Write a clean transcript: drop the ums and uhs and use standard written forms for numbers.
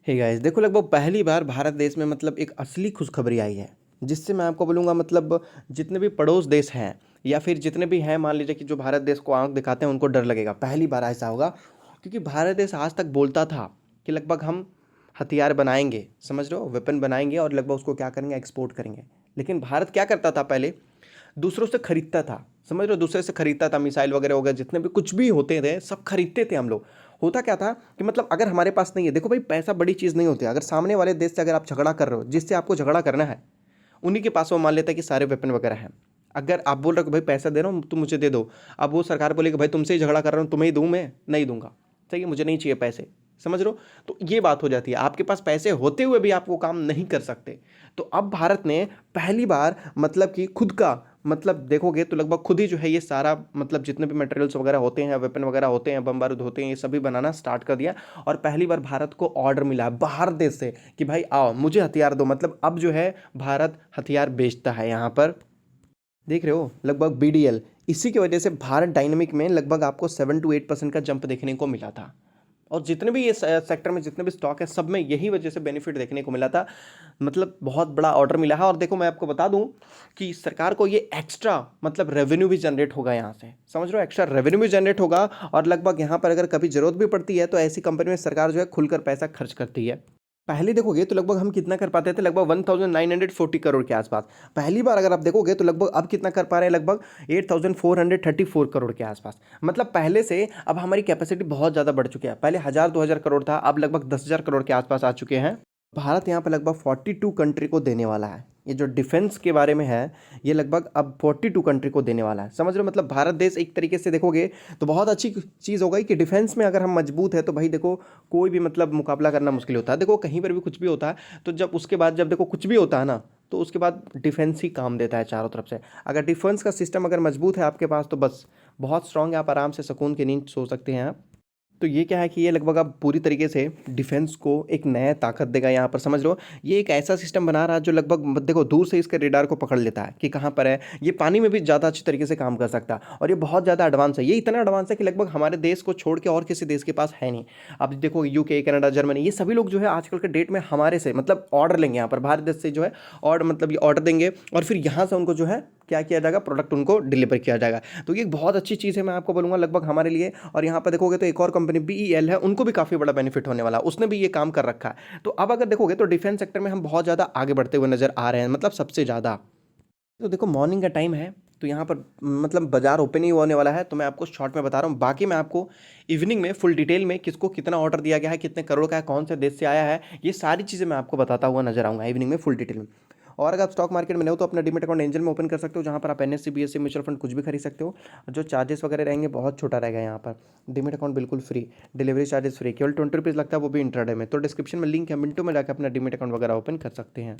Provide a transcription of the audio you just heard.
Hey guys, देखो लगभग पहली बार भारत देश में मतलब एक असली खुशखबरी आई है, जिससे मैं आपको बोलूँगा मतलब जितने भी पड़ोस देश हैं या फिर जितने भी हैं, मान लीजिए कि जो भारत देश को आँख दिखाते हैं उनको डर लगेगा। पहली बार ऐसा होगा क्योंकि भारत देश आज तक बोलता था कि लगभग हम हथियार बनाएँगे, समझ रहे हो? वेपन बनाएँगे और लगभग उसको क्या करेंगे, एक्सपोर्ट करेंगे। लेकिन भारत क्या करता था पहले, दूसरों से खरीदता था, समझ रहे हो? दूसरे से खरीदता था, मिसाइल वगैरह हो गया, जितने भी कुछ भी होते थे सब खरीदते थे हम लोग। होता क्या था कि मतलब अगर हमारे पास नहीं है, देखो भाई पैसा बड़ी चीज़ नहीं होती है। अगर सामने वाले देश से अगर आप झगड़ा कर रहे हो, जिससे आपको झगड़ा करना है, उन्हीं के पास वो मान लेता है कि सारे वेपन वगैरह हैं। अगर आप बोल रहे हो कि भाई पैसा दे रहा हूँ तुम मुझे दे दो, अब वो सरकार बोलेगी भाई तुमसे ही झगड़ा कर रहा हूँ, तुम्हें ही दूँ, मैं नहीं दूंगा, सही है, मुझे नहीं चाहिए पैसे, समझ रहे हो? तो ये बात हो जाती है, आपके पास पैसे होते हुए भी आप वो काम नहीं कर सकते। तो अब भारत ने पहली बार मतलब कि खुद का मतलब देखोगे तो लगभग खुद ही जो है ये सारा मतलब जितने भी मटेरियल्स वगैरह होते हैं, वेपन वगैरह होते हैं, बम बारूद होते हैं, ये सभी बनाना स्टार्ट कर दिया। और पहली बार भारत को ऑर्डर मिला है बाहर देश से कि भाई आओ मुझे हथियार दो। मतलब अब जो है भारत हथियार बेचता है यहाँ पर, देख रहे हो? लगभग बीडीएल, इसी की वजह से भारत डायनेमिक में लगभग आपको 7 to 8% का जंप देखने को मिला था। और जितने भी ये सेक्टर में जितने भी स्टॉक है सब में यही वजह से बेनिफिट देखने को मिला था। मतलब बहुत बड़ा ऑर्डर मिला है। और देखो मैं आपको बता दूं कि सरकार को ये एक्स्ट्रा मतलब रेवेन्यू भी जनरेट होगा यहाँ से, समझ रहे हो? एक्स्ट्रा रेवेन्यू भी जनरेट होगा। और लगभग यहाँ पर अगर कभी जरूरत भी पड़ती है तो ऐसी कंपनी में सरकार जो है खुलकर पैसा खर्च करती है। पहले देखोगे तो लगभग हम कितना कर पाते थे, लगभग 1940 करोड़ के आसपास। पहली बार अगर आप देखोगे तो लगभग अब कितना कर पा रहे हैं, लगभग 8434 करोड़ के आसपास। मतलब पहले से अब हमारी कैपेसिटी बहुत ज़्यादा बढ़ चुकी है। पहले 1000-2000 करोड़ था, अब लगभग 10,000 करोड़ के आसपास आ चुके हैं। भारत यहाँ पर लगभग 42 कंट्री को देने वाला है। ये जो डिफेंस के बारे में है, ये लगभग अब 42 कंट्री को देने वाला है, समझ रहे हो? मतलब भारत देश एक तरीके से देखोगे तो बहुत अच्छी चीज़ हो गई कि डिफेंस में अगर हम मजबूत है तो भाई देखो कोई भी मतलब मुकाबला करना मुश्किल होता है। देखो कहीं पर भी कुछ भी होता है तो जब उसके बाद जब देखो कुछ भी होता है ना, तो उसके बाद डिफेंस ही काम देता है चारों तरफ से। अगर डिफेंस का सिस्टम अगर मजबूत है आपके पास तो बस बहुत स्ट्रांग है, आप आराम से सुकून की नींद सो सकते हैं आप। तो ये क्या है कि ये लगभग अब पूरी तरीके से डिफेंस को एक नया ताकत देगा यहाँ पर, समझ लो। ये एक ऐसा सिस्टम बना रहा है जो लगभग देखो दूर से इसके रेडार को पकड़ लेता है कि कहाँ पर है। ये पानी में भी ज़्यादा अच्छी तरीके से काम कर सकता है और ये बहुत ज़्यादा एडवांस है। ये इतना एडवांस है कि लगभग हमारे देश को छोड़ के और किसी देश के पास है नहीं। अब देखो यूके, कनाडा, जर्मनी, ये सभी लोग जो है आजकल के डेट में हमारे से मतलब ऑर्डर लेंगे यहाँ पर भारत देश से जो है। और मतलब ये ऑर्डर देंगे और फिर यहाँ से उनको जो है क्या किया जाएगा, प्रोडक्ट उनको डिलीवर किया जाएगा। तो ये एक बहुत अच्छी चीज़ है, मैं आपको बोलूँगा लगभग हमारे लिए। और यहाँ पर देखोगे तो एक और कंपनी बीईएल है, उनको भी काफ़ी बड़ा बेनिफिट होने वाला है, उसने भी ये काम कर रखा है। तो अब अगर देखोगे तो डिफेंस सेक्टर में हम बहुत ज़्यादा आगे बढ़ते हुए नजर आ रहे हैं, मतलब सबसे ज़्यादा। तो देखो मॉर्निंग का टाइम है तो यहाँ पर मतलब बाजार ओपन ही होने वाला है, तो मैं आपको शॉर्ट में बता रहा हूँ। बाकी मैं आपको इवनिंग में फुल डिटेल में किसको कितना ऑर्डर दिया गया है, कितने करोड़ का है, कौन से देश से आया है, ये सारी चीज़ें मैं आपको बताता हुआ नजर आऊँगा इवनिंग में फुल डिटेल में। और अगर आप स्टॉक मार्केट में नहीं हो तो अपना डीमेट अकाउंट एंजल में ओपन कर सकते हो, जहाँ पर आप एनएससी, बीएससी, म्यूचुअल फंड कुछ भी खरीद सकते हो। जो चार्जेस वगैरह रहेंगे बहुत छोटा रहेगा यहाँ पर। डीमेट अकाउंट बिल्कुल फ्री, डिलीवरी चार्जेस फ्री, केवल 20 रुपीज़ लगता है, वो भी इंट्राडे में। तो डिस्क्रिप्शन में लिंक है, मिनटों में जाकर अपना डीमेट अकाउंट वगैरह ओपन कर सकते हैं।